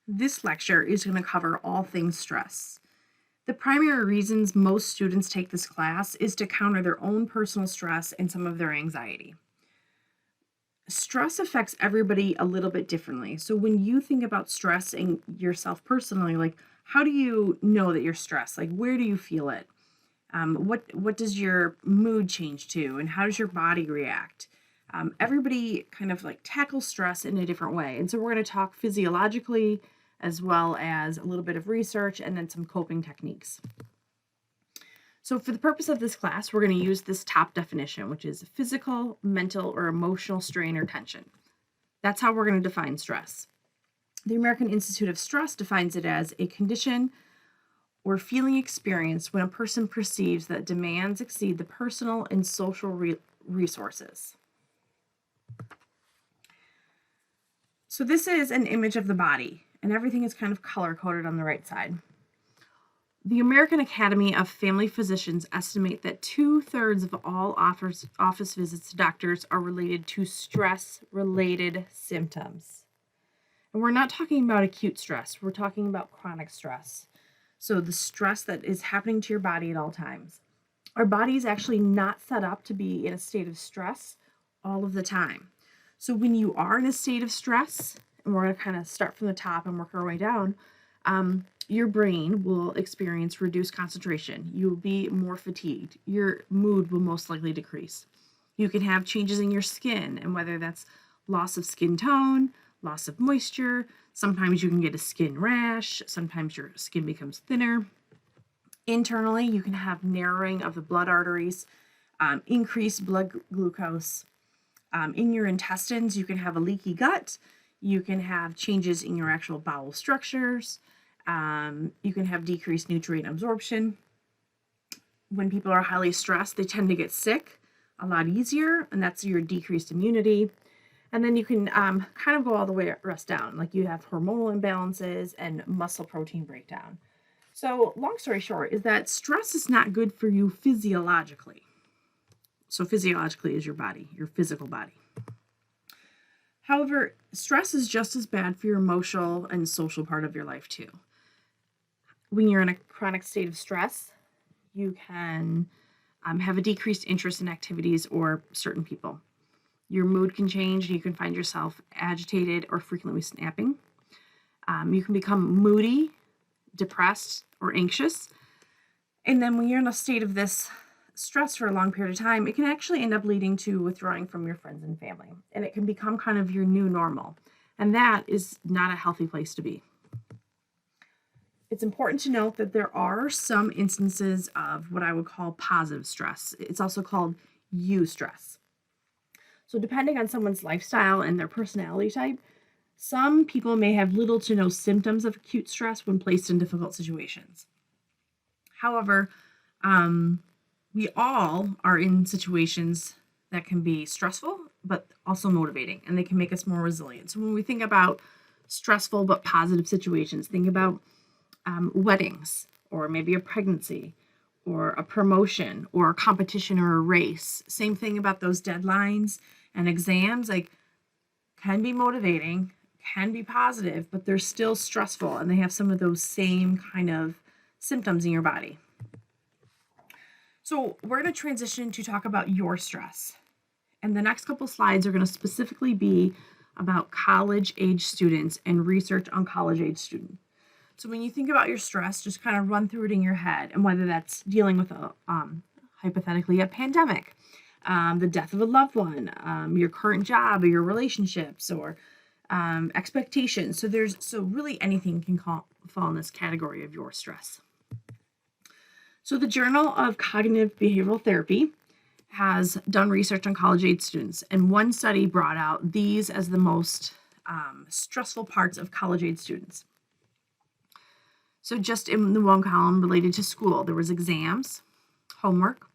This lecture is going to cover all things stress. The primary reasons most students take this class is to counter their own personal stress and some of their anxiety. Stress affects everybody a little bit differently. So when you think about stress and yourself personally, like how do you know that you're stressed? Like where do you feel it? What does your mood change to, and how does your body react? Everybody kind of like tackles stress in a different way, and so we're going to talk physiologically as well as a little bit of research and then some coping techniques. So for the purpose of this class, we're going to use this top definition, which is physical, mental, or emotional strain or tension. That's how we're going to define stress. The American Institute of Stress defines it as a condition or feeling experienced when a person perceives that demands exceed the personal and social resources. So this is an image of the body, and everything is kind of color-coded on the right side. The American Academy of Family Physicians estimate that 2/3 of all office visits to doctors are related to stress-related symptoms. And we're not talking about acute stress, we're talking about chronic stress. So the stress that is happening to your body at all times. Our body is actually not set up to be in a state of stress all of the time. So when you are in a state of stress, and we're going to kind of start from the top and work our way down, your brain will experience reduced concentration. You will be more fatigued. Your mood will most likely decrease. You can have changes in your skin, and whether that's loss of skin tone, loss of moisture, sometimes you can get a skin rash, sometimes your skin becomes thinner. Internally, you can have narrowing of the blood arteries, increased blood glucose. In your intestines, you can have a leaky gut. You can have changes in your actual bowel structures. You can have decreased nutrient absorption. When people are highly stressed, they tend to get sick a lot easier, and that's your decreased immunity. And then you can kind of go all the way rest down, like you have hormonal imbalances and muscle protein breakdown. So long story short is that stress is not good for you physiologically. So physiologically is your body, your physical body. However, stress is just as bad for your emotional and social part of your life too. When you're in a chronic state of stress, you can have a decreased interest in activities or certain people. Your mood can change. You can find yourself agitated or frequently snapping. You can become moody, depressed, or anxious. And then when you're in a state of this stress for a long period of time, it can actually end up leading to withdrawing from your friends and family. And it can become kind of your new normal. And that is not a healthy place to be. It's important to note that there are some instances of what I would call positive stress. It's also called eustress. So depending on someone's lifestyle and their personality type, some people may have little to no symptoms of acute stress when placed in difficult situations. However, we all are in situations that can be stressful, but also motivating, and they can make us more resilient. So when we think about stressful but positive situations, think about weddings, or maybe a pregnancy, or a promotion, or a competition or a race. Same thing about those deadlines and exams, like can be motivating, can be positive, but they're still stressful and they have some of those same kind of symptoms in your body. So we're going to transition to talk about your stress. And the next couple slides are going to specifically be about college-age students and research on college-age students. So when you think about your stress, just kind of run through it in your head, and whether that's dealing with hypothetically a pandemic, the death of a loved one, your current job or your relationships, or expectations. So really anything can fall in this category of your stress. So the Journal of Cognitive Behavioral Therapy has done research on college-age students, and one study brought out these as the most stressful parts of college-age students. So just in the one column related to school, there was exams, homework,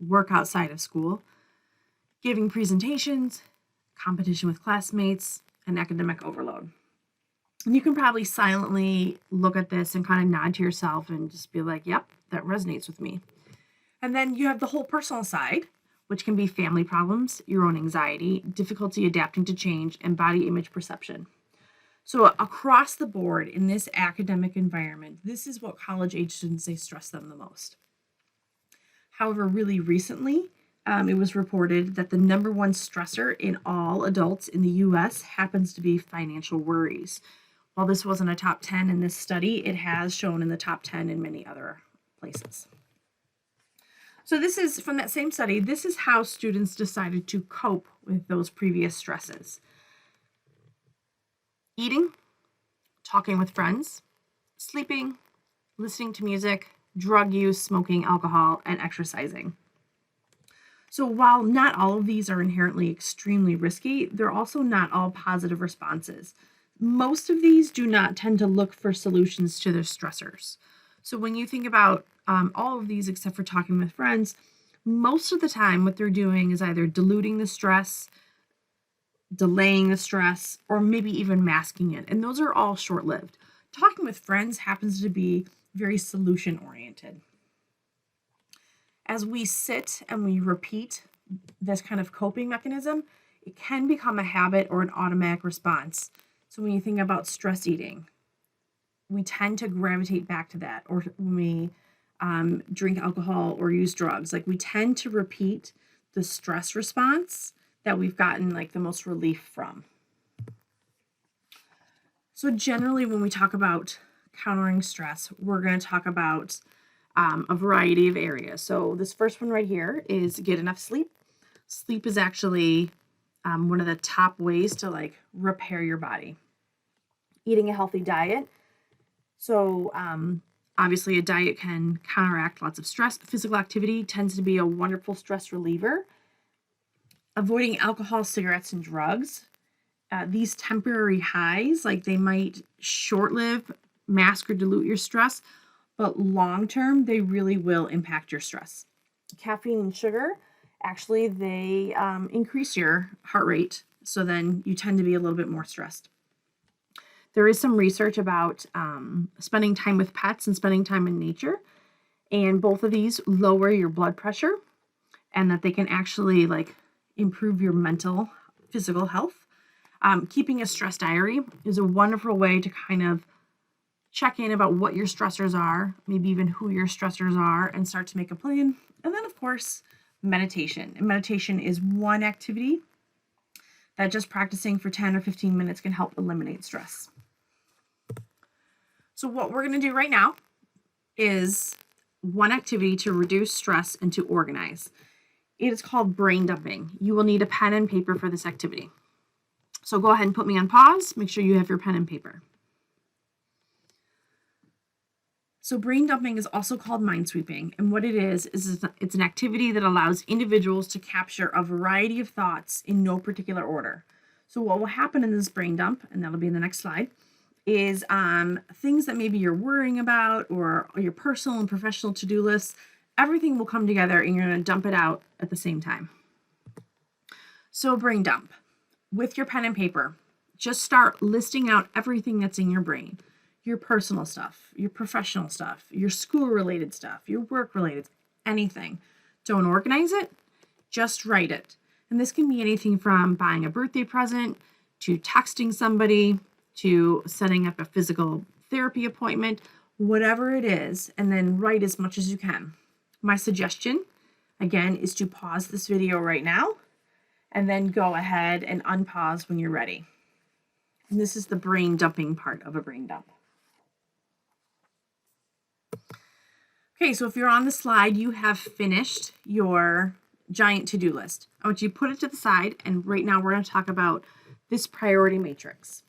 work outside of school, giving presentations, competition with classmates, and academic overload. And you can probably silently look at this and kind of nod to yourself and just be like, yep, that resonates with me. And then you have the whole personal side, which can be family problems, your own anxiety, difficulty adapting to change, and body image perception. So across the board in this academic environment, this is what college-age students say stress them the most. However, really recently, it was reported that the number one stressor in all adults in the US happens to be financial worries. While this wasn't a top 10 in this study, it has shown in the top 10 in many other places. So this is from that same study. This is how students decided to cope with those previous stresses. Eating, talking with friends, sleeping, listening to music, drug use, smoking, alcohol, and exercising. So while not all of these are inherently extremely risky, they're also not all positive responses. Most of these do not tend to look for solutions to their stressors. So when you think about all of these except for talking with friends, most of the time what they're doing is either diluting the stress, delaying the stress, or maybe even masking it. And those are all short-lived. Talking with friends happens to be very solution-oriented. As we sit and we repeat this kind of coping mechanism, it can become a habit or an automatic response. So when you think about stress eating, we tend to gravitate back to that. Or when we drink alcohol or use drugs, like we tend to repeat the stress response that we've gotten like the most relief from. So generally when we talk about countering stress, we're going to talk about a variety of areas. So this first one right here is get enough sleep. Sleep is actually one of the top ways to like repair your body. Eating a healthy diet. So obviously a diet can counteract lots of stress. Physical activity tends to be a wonderful stress reliever. Avoiding alcohol, cigarettes, and drugs. These temporary highs, like they might short-live, mask or dilute your stress, but long-term, they really will impact your stress. Caffeine and sugar, actually, they increase your heart rate, so then you tend to be a little bit more stressed. There is some research about spending time with pets and spending time in nature, and both of these lower your blood pressure, and that they can actually like improve your mental, physical health. Keeping a stress diary is a wonderful way to kind of check in about what your stressors are, maybe even who your stressors are, and start to make a plan. And then, of course, meditation. And meditation is one activity that just practicing for 10 or 15 minutes can help eliminate stress. So what we're going to do right now is one activity to reduce stress and to organize. It is called brain dumping. You will need a pen and paper for this activity. So go ahead and put me on pause. Make sure you have your pen and paper. So brain dumping is also called mind sweeping. And what it is it's an activity that allows individuals to capture a variety of thoughts in no particular order. So what will happen in this brain dump, and that'll be in the next slide, is things that maybe you're worrying about or your personal and professional to-do lists, everything will come together and you're going to dump it out at the same time. So brain dump. With your pen and paper, just start listing out everything that's in your brain. Your personal stuff, your professional stuff, your school-related stuff, your work-related, anything. Don't organize it, just write it. And this can be anything from buying a birthday present, to texting somebody, to setting up a physical therapy appointment, whatever it is, and then write as much as you can. My suggestion, again, is to pause this video right now, and then go ahead and unpause when you're ready. And this is the brain dumping part of a brain dump. Okay, so if you're on the slide, you have finished your giant to-do list. I want you to put it to the side, and right now we're going to talk about this priority matrix.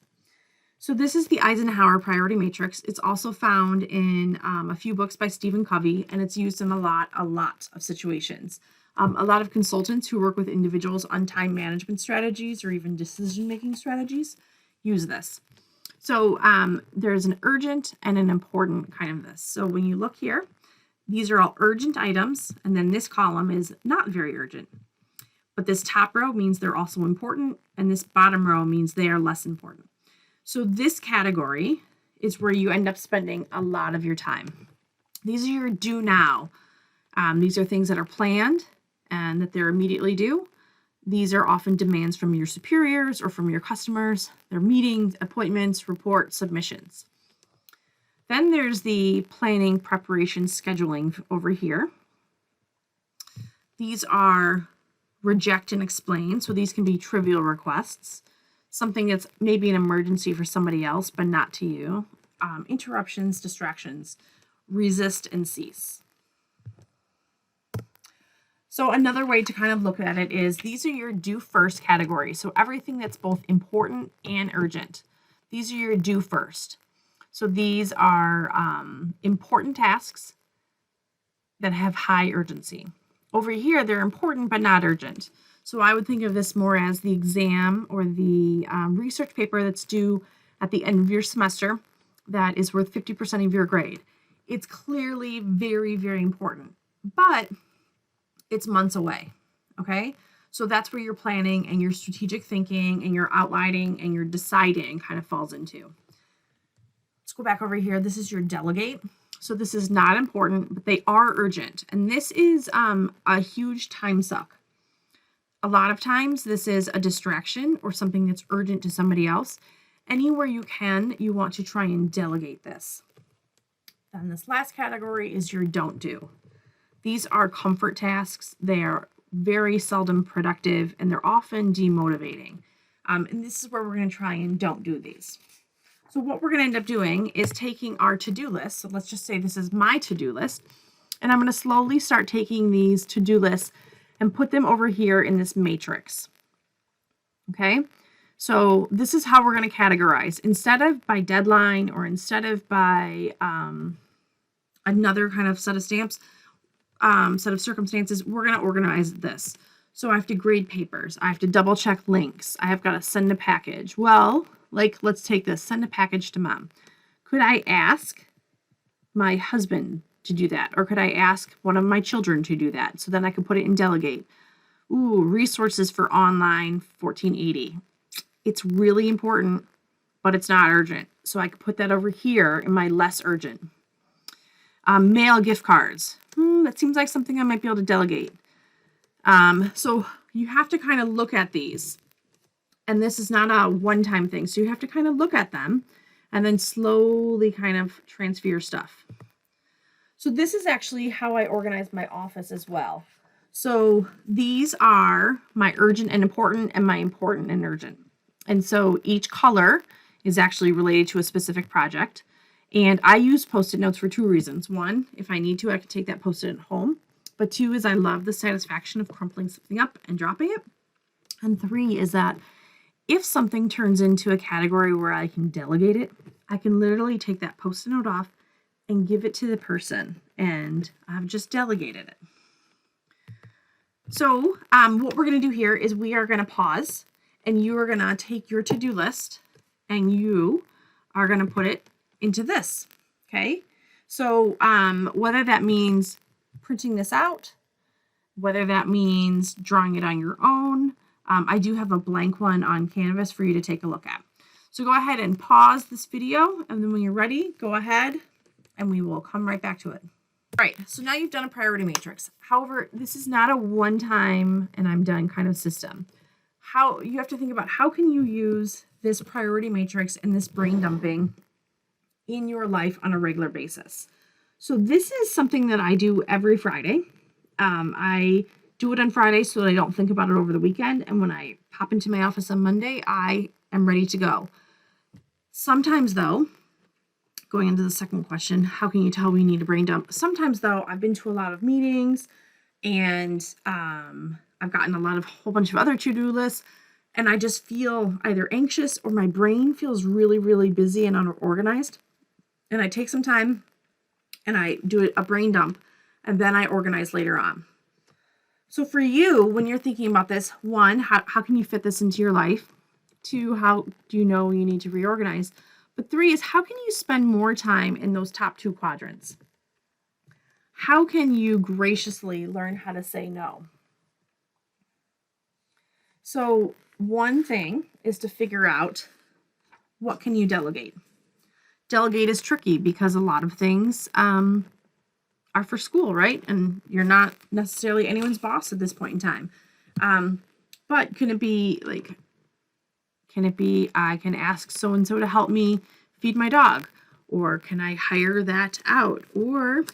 So this is the Eisenhower priority matrix. It's also found in a few books by Stephen Covey, and it's used in a lot of situations. A lot of consultants who work with individuals on time management strategies or even decision-making strategies use this. So there's an urgent and an important kind of this. So when you look here, these are all urgent items, and then this column is not very urgent. But this top row means they're also important, and this bottom row means they are less important. So this category is where you end up spending a lot of your time. These are your do now. These are things that are planned and that they're immediately due. These are often demands from your superiors or from your customers, their meetings, appointments, reports, submissions. Then there's the planning, preparation, scheduling over here. These are reject and explain. So these can be trivial requests, something that's maybe an emergency for somebody else, but not to you. Interruptions, distractions, resist and cease. So another way to kind of look at it is these are your do first categories. So everything that's both important and urgent. These are your do first. So these are important tasks that have high urgency. Over here, they're important but not urgent. So I would think of this more as the exam or the research paper that's due at the end of your semester that is worth 50% of your grade. It's clearly very, very important, but it's months away, okay? So that's where your planning and your strategic thinking and your outlining and your deciding kind of falls into. Let's go back over here. This is your delegate. So this is not important, but they are urgent. And this is a huge time suck. A lot of times this is a distraction or something that's urgent to somebody else. Anywhere you can, you want to try and delegate this. Then this last category is your don't do. These are comfort tasks. They are very seldom productive and they're often demotivating. And this is where we're going to try and don't do these. So what we're going to end up doing is taking our to-do list. So let's just say this is my to-do list. And I'm going to slowly start taking these to-do lists and put them over here in this matrix. Okay. So this is how we're going to categorize. Instead of by deadline or instead of by another kind of set of stamps, set of circumstances, we're going to organize this. So I have to grade papers. I have to double check links. I have got to send a package. Well, like, let's take this, send a package to mom. Could I ask my husband to do that? Or could I ask one of my children to do that? So then I could put it in delegate. Ooh, resources for online 1480. It's really important, but it's not urgent. So I could put that over here in my less urgent. Mail gift cards. That seems like something I might be able to delegate. So you have to kind of look at these. And this is not a one-time thing. So you have to kind of look at them and then slowly kind of transfer your stuff. So this is actually how I organize my office as well. So these are my urgent and important and my important and urgent. And so each color is actually related to a specific project. And I use Post-it notes for two reasons. One, if I need to, I can take that Post-it at home. But two is I love the satisfaction of crumpling something up and dropping it. And three is that if something turns into a category where I can delegate it, I can literally take that Post-it note off and give it to the person. And I've just delegated it. So what we're going to do here is we are going to pause. And you are going to take your to-do list and you are going to put it into this. Okay. So whether that means printing this out, whether that means drawing it on your own, I do have a blank one on Canvas for you to take a look at. So go ahead and pause this video. And then when you're ready, go ahead and we will come right back to it. All right. So now you've done a priority matrix. However, this is not a one-time and I'm done kind of system. How you have to think about how can you use this priority matrix and this brain dumping in your life on a regular basis. So this is something that I do every Friday. I do it on Friday so that I don't think about it over the weekend. And when I pop into my office on Monday, I am ready to go. Sometimes though, going into the second question, how can you tell we need a brain dump? Sometimes though, I've been to a lot of meetings and I've gotten a whole bunch of other to-do lists, and I just feel either anxious or my brain feels really, really busy and unorganized. And I take some time and I do a brain dump and then I organize later on. So for you, when you're thinking about this, one, how can you fit this into your life? Two, how do you know you need to reorganize? But three is how can you spend more time in those top two quadrants? How can you graciously learn how to say no? So one thing is to figure out what can you delegate. Delegate is tricky because a lot of things are for school, right? And you're not necessarily anyone's boss at this point in time. But can it be like, I can ask so and so to help me feed my dog? Or can I hire that out? Or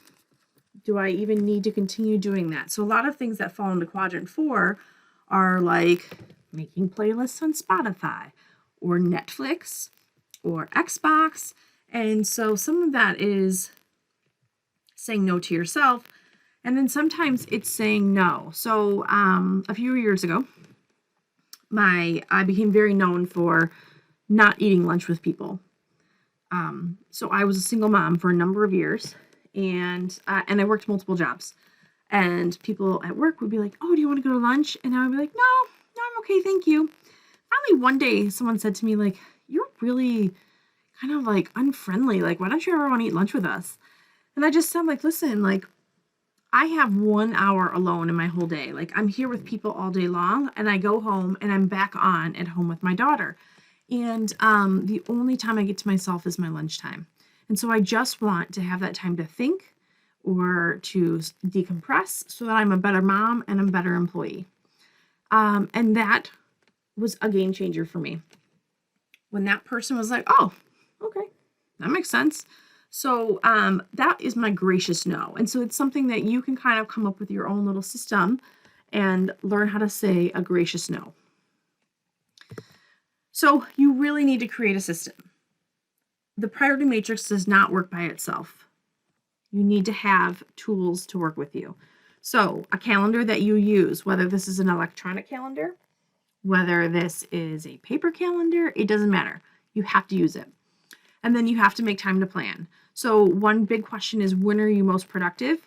do I even need to continue doing that? So a lot of things that fall into quadrant 4 are like making playlists on Spotify or Netflix or Xbox. And so some of that is saying no to yourself. And then sometimes it's saying no. So a few years ago, I became very known for not eating lunch with people. So I was a single mom for a number of years, and I worked multiple jobs. And people at work would be like, "Oh, do you want to go to lunch?" And I would be like, "No, no, I'm okay, thank you." Finally, one day, someone said to me, like, "You're really kind of like unfriendly. Like, why don't you ever want to eat lunch with us?" And I just said, like, "Listen, like, I have 1 hour alone in my whole day. Like, I'm here with people all day long, and I go home and I'm back on at home with my daughter. And the only time I get to myself is my lunchtime. And so I just want to have that time to think or to decompress so that I'm a better mom and a better employee." And that was a game changer for me. When that person was like, "Oh, okay, that makes sense." So that is my gracious no. And so it's something that you can kind of come up with your own little system and learn how to say a gracious no. So you really need to create a system. The priority matrix does not work by itself. You need to have tools to work with you. So a calendar that you use, whether this is an electronic calendar, whether this is a paper calendar, it doesn't matter. You have to use it. And then you have to make time to plan. So one big question is, when are you most productive?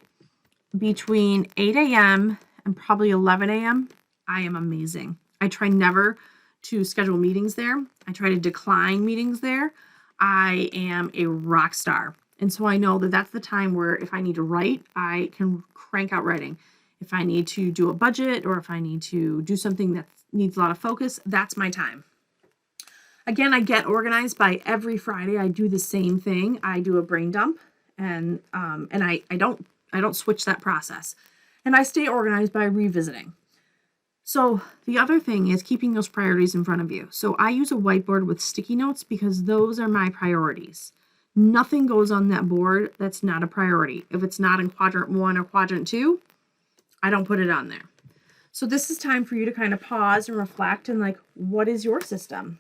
Between 8 a.m. and probably 11 a.m., I am amazing. I try never to schedule meetings there. I try to decline meetings there. I am a rock star. And so I know that that's the time where if I need to write, I can crank out writing. If I need to do a budget or if I need to do something that needs a lot of focus, that's my time. Again, I get organized by every Friday. I do the same thing. I do a brain dump, and I don't switch that process. And I stay organized by revisiting. So the other thing is keeping those priorities in front of you. So I use a whiteboard with sticky notes because those are my priorities. Nothing goes on that board that's not a priority. If it's not in quadrant 1 or quadrant 2, I don't put it on there. So this is time for you to kind of pause and reflect and like, what is your system?